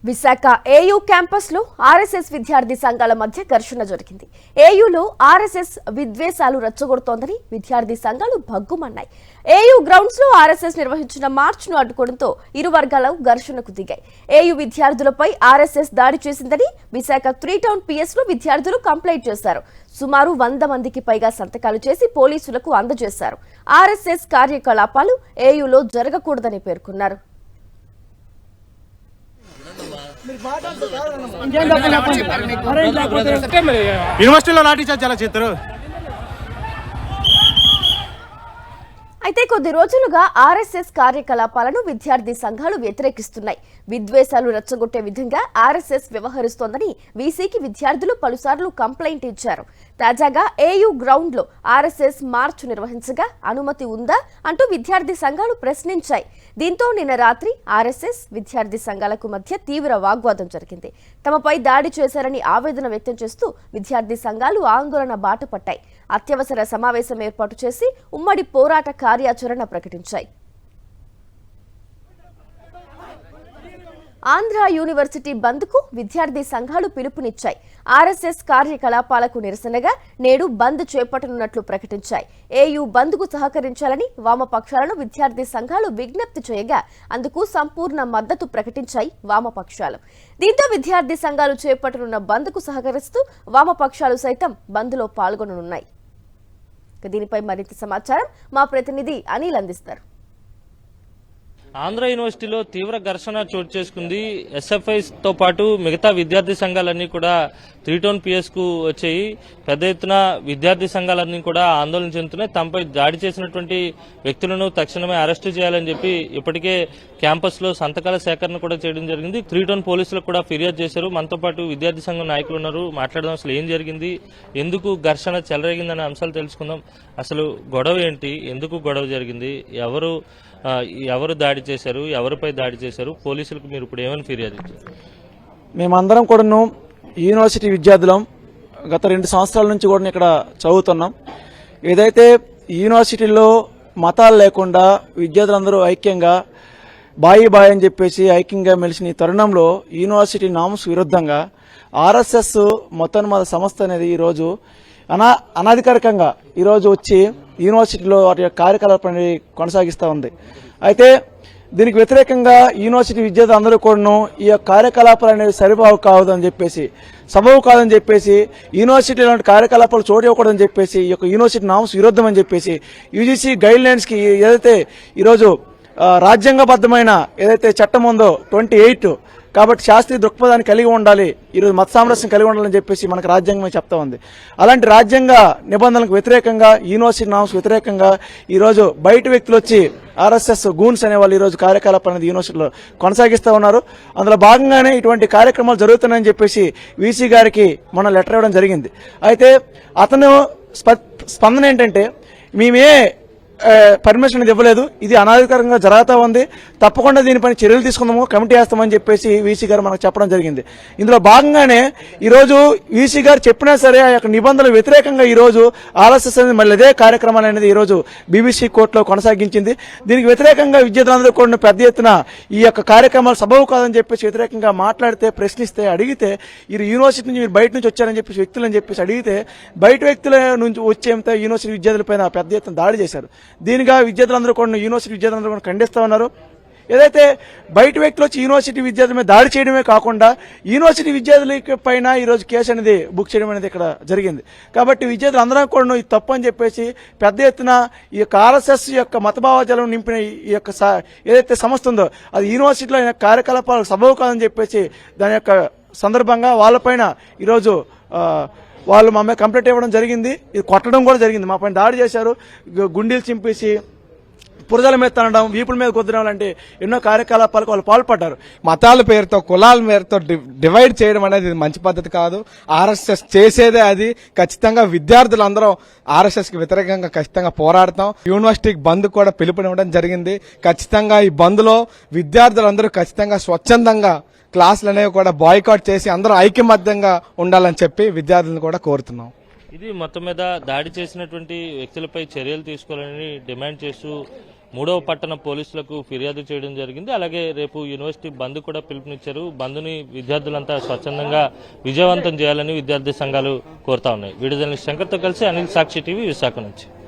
Visakha AU campus లో RSS విద్యార్థి సంఘాల మధ్య ఘర్షణ జరిగింది. ఏయూలో ఆర్ఎస్ఎస్ విద్వేషాలు రెచ్చగొడుతోందని విద్యార్థి సంఘాలు భగ్గుమన్నాయి. ఏయూ గ్రౌండ్స్ లో ఆర్ఎస్ఎస్ నిర్వహించిన మార్చ్ ను అడ్డుకోవడంతో ఇరు వర్గాలు ఘర్షణకు దిగాయి. ఏయూ విద్యార్థులపై ఆర్ఎస్ఎస్ దాడి చేసిందని విశాఖ 3 టౌన్ పిఎస్ లో విద్యార్థులు కంప్లైంట్ చేశారు. సుమారు 100 మందికి పైగా సంతకాలు చేసి పోలీసులకు అందజేశారు. ఆర్ఎస్ఎస్ కార్యకలాపాలు ఏయూలో జరగకూడదని పేర్కొన్నారు. యూనివర్సిటీలో లాఠీ చార్జ్ ఎలా చేస్తారు? అయితే కొద్ది రోజులుగా ఆర్ఎస్ఎస్ కార్యకలాపాలను విద్యార్థి సంఘాలు వ్యతిరేకిస్తున్నాయి. విద్వేషాలు రెచ్చగొట్టే విధంగా ఆర్ఎస్ఎస్ వ్యవహరిస్తోందని వీసీకి విద్యార్థులు పలుసార్లు కంప్లైంట్ ఇచ్చారు. తాజాగా ఏయూ గ్రౌండ్ లో ఆర్ఎస్ఎస్ మార్చ్ నిర్వహించగా అనుమతి ఉందా అంటూ విద్యార్థి సంఘాలు ప్రశ్నించాయి. దీంతో నిన్న రాత్రి ఆర్ఎస్ఎస్ విద్యార్థి సంఘాలకు మధ్య తీవ్ర వాగ్వాదం జరిగింది. తమపై దాడి చేశారని ఆవేదన వ్యక్తం చేస్తూ విద్యార్థి సంఘాలు ఆందోళన బాట పట్టాయి. అత్యవసర సమావేశం ఏర్పాటు చేసి ఉమ్మడి పోరాట కార్యాచరణ ప్రకటించాయి. ఆంధ్ర యూనివర్సిటీ బంద్ కు విద్యార్థి సంఘాలు పిలుపునిచ్చాయి. ఆర్ఎస్ఎస్ కార్యకలాపాలకు నిరసనగా నేడు బంద్ చేపట్టనున్నట్లు ప్రకటించాయి. ఏయూ బంద్ కు సహకరించాలని వామపక్షాలను విద్యార్థి సంఘాలు విజ్ఞప్తి చేయగా అందుకు సంపూర్ణ మద్దతు ప్రకటించాయి వామపక్షాలు. దీంతో విద్యార్థి సంఘాలు చేపట్టనున్న బంద్ కు సహకరిస్తూ వామపక్షాలు సైతం బంద్ లో పాల్గొననున్నాయి. దీనిపై మరింత సమాచారం మా ప్రతినిధి అనిల్ అందిస్తారు. ఆంధ్ర యూనివర్సిటీలో తీవ్ర ఘర్షణ చోటు చేసుకుంది. ఎస్ఎఫ్ఐ తో పాటు మిగతా విద్యార్థి సంఘాలన్నీ కూడా 3 టౌన్ పిఎస్ కు వచ్చాయి. పెద్ద ఎత్తున విద్యార్థి సంఘాలన్నీ కూడా ఆందోళన చెందుతున్నాయి. తమపై దాడి చేసినటువంటి వ్యక్తులను తక్షణమే అరెస్టు చేయాలని చెప్పి ఇప్పటికే క్యాంపస్ లో సంతకాల సేకరణ కూడా చేయడం జరిగింది. 3 టౌన్ పోలీసులకు కూడా ఫిర్యాదు చేశారు. మనతో పాటు విద్యార్థి సంఘం నాయకులు ఉన్నారు. మాట్లాడదాం, అసలు ఏం జరిగింది, ఎందుకు ఘర్షణ చెలరేగిందనే అంశాలు తెలుసుకుందాం. అసలు గొడవ ఏంటి, ఎందుకు గొడవ జరిగింది, ఎవరు దాడి చేశారు, ఎవరిపై దాడి చేశారు, పోలీసులకు మీరు ఇప్పుడు ఏమని ఫిర్యాదు ఇచ్చారు? మేమందరం కూడాను యూనివర్సిటీ విద్యార్థులం. గత 2 సంవత్సరాల నుంచి కూడా ఇక్కడ చదువుతున్నాం. ఏదైతే యూనివర్సిటీలో మతాలు లేకుండా విద్యార్థులందరూ ఐక్యంగా బాయి అని చెప్పేసి ఐక్యంగా మెలిసిన ఈ తరుణంలో యూనివర్సిటీ నామ్స్ విరుద్ధంగా ఆర్ఎస్ఎస్ మొత్తం సంస్థ అనేది ఈరోజు అనధికారికంగా ఈరోజు వచ్చి యూనివర్సిటీలో వాటి యొక్క కార్యకలాపాన్ని కొనసాగిస్తూ ఉంది. అయితే దీనికి వ్యతిరేకంగా యూనివర్సిటీ విద్యార్థులు అందరూ కూడాను ఈ యొక్క కార్యకలాపాలు అనేవి సరిబావు కావదని చెప్పేసి, సబబు కాదని చెప్పేసి, యూనివర్సిటీ లాంటి కార్యకలాపాలు చోటు ఇవ్వకూడదని చెప్పేసి, ఈ యొక్క యూనివర్సిటీ నామ్స్ విరుద్ధం అని చెప్పేసి యూజీసీ గైడ్ లైన్స్ కి ఏదైతే ఈరోజు రాజ్యాంగబద్ధమైన ఏదైతే చట్టం ఉందో 28 కాబట్టి శాస్త్రీయ దృక్పథాన్ని కలిగి ఉండాలి, ఈరోజు మత సామరస్యం కలిగి ఉండాలని చెప్పేసి మనకు రాజ్యాంగమే చెప్తా ఉంది. అలాంటి రాజ్యాంగ నిబంధనలకు వ్యతిరేకంగా, యూనివర్సిటీ నామ్స్ వ్యతిరేకంగా ఈరోజు బయట వ్యక్తులు వచ్చి ఆర్ఎస్ఎస్ గూన్స్ అనే వాళ్ళు ఈరోజు కార్యకలాపాలు అనేది యూనివర్సిటీలో కొనసాగిస్తూ ఉన్నారు. అందులో భాగంగానే ఇటువంటి కార్యక్రమాలు జరుగుతున్నాయని చెప్పేసి వీసీ గారికి మనం లెటర్ ఇవ్వడం జరిగింది. అయితే అతను స్పందన ఏంటంటే, మేమే పర్మిషన్ అనేది ఇవ్వలేదు, ఇది అనాధికారంగా జరుగుతూ ఉంది, తప్పకుండా దీనిపై చర్యలు తీసుకుందాము, కమిటీ వేస్తామని చెప్పేసి వీసీ గారు మనకు చెప్పడం జరిగింది. ఇందులో భాగంగానే ఈరోజు వీసీ గారు చెప్పినా సరే ఆ యొక్క నిబంధనలు వ్యతిరేకంగా ఈరోజు ఆర్ఎస్ఎస్ అనేది మళ్ళీ అదే కార్యక్రమాలు అనేది ఈరోజు బీబీసీ కోర్టులో కొనసాగించింది. దీనికి వ్యతిరేకంగా విద్యార్థులందరూ కూడా పెద్ద ఎత్తున ఈ యొక్క కార్యక్రమాలు సబబు కాదని చెప్పేసి వ్యతిరేకంగా మాట్లాడితే, ప్రశ్నిస్తే, అడిగితే ఈ యూనివర్సిటీ నుంచి మీరు బయట నుంచి వచ్చారని చెప్పేసి వ్యక్తులని చెప్పేసి అడిగితే బయట వ్యక్తుల నుంచి వచ్చేంత యూనివర్సిటీ విద్యార్థులపైన పెద్ద ఎత్తున దాడి చేశారు. దీనిగా విద్యార్థులందరూ కూడా యూనివర్సిటీ విద్యార్థులందరూ కూడా ఖండిస్తూ ఉన్నారు. ఏదైతే బయట వ్యక్తులు వచ్చి యూనివర్సిటీ విద్యార్థుల మీద దాడి చేయడమే కాకుండా యూనివర్సిటీ విద్యార్థుల పైన ఈరోజు కేసు అనేది బుక్ చేయడం అనేది ఇక్కడ జరిగింది. కాబట్టి విద్యార్థులు అందరం కూడా ఇది తప్పు అని చెప్పేసి పెద్ద ఎత్తున ఈ యొక్క ఆర్ఎస్ఎస్ యొక్క మతభావజాలం నింపిన ఈ యొక్క ఏదైతే సంస్థ ఉందో అది యూనివర్సిటీలో కార్యకలాపాలకు సబబు కాదని చెప్పేసి దాని యొక్క సందర్భంగా వాళ్ళపైన ఈరోజు వాళ్ళు మా మీద కంప్లైంట్ ఇవ్వడం జరిగింది. ఇది కొట్టడం కూడా జరిగింది. మా పైన దాడి చేశారు, గుండీలు చింపేసి పురదల మీద తనడం, వీపుల మీద కుదరడం లాంటి ఎన్నో కార్యకలాపాలకు వాళ్ళు పాల్పడ్డారు. మతాల పేరుతో, కులాల పేరుతో డివైడ్ చేయడం అనేది మంచి పద్ధతి కాదు. ఆర్ఎస్ఎస్ చేసేదే అది. ఖచ్చితంగా విద్యార్థులందరూ ఆర్ఎస్ఎస్ కి వ్యతిరేకంగా ఖచ్చితంగా పోరాడతాం. యూనివర్సిటీకి బంద్ కూడా పిలుపునివ్వడం జరిగింది. ఖచ్చితంగా ఈ బంద్ లో విద్యార్థులందరూ ఖచ్చితంగా స్వచ్ఛందంగా క్లాసులు అనేవి కూడా బాయ్కాట్ చేసి అందరూ ఐక్యమత్యంగా ఉండాలని చెప్పి విద్యార్థులను కూడా కోరుతున్నాం. ఇది మొత్తం మీద దాడి చేసినటువంటి వ్యక్తులపై చర్యలు తీసుకోవాలని డిమాండ్ చేస్తూ 3వ పట్టణ పోలీసులకు ఫిర్యాదు చేయడం జరిగింది. అలాగే రేపు యూనివర్సిటీ బంద్ కూడా పిలుపునిచ్చారు. బంద్ని విద్యార్థులంతా స్వచ్ఛందంగా విజయవంతం చేయాలని విద్యార్థి సంఘాలు కోరుతా ఉన్నాయి. వీడియో జర్నలిస్ట్ శంకర్తో కలిసి అనిల్, సాక్షి టీవీ, విశాఖ నుంచి.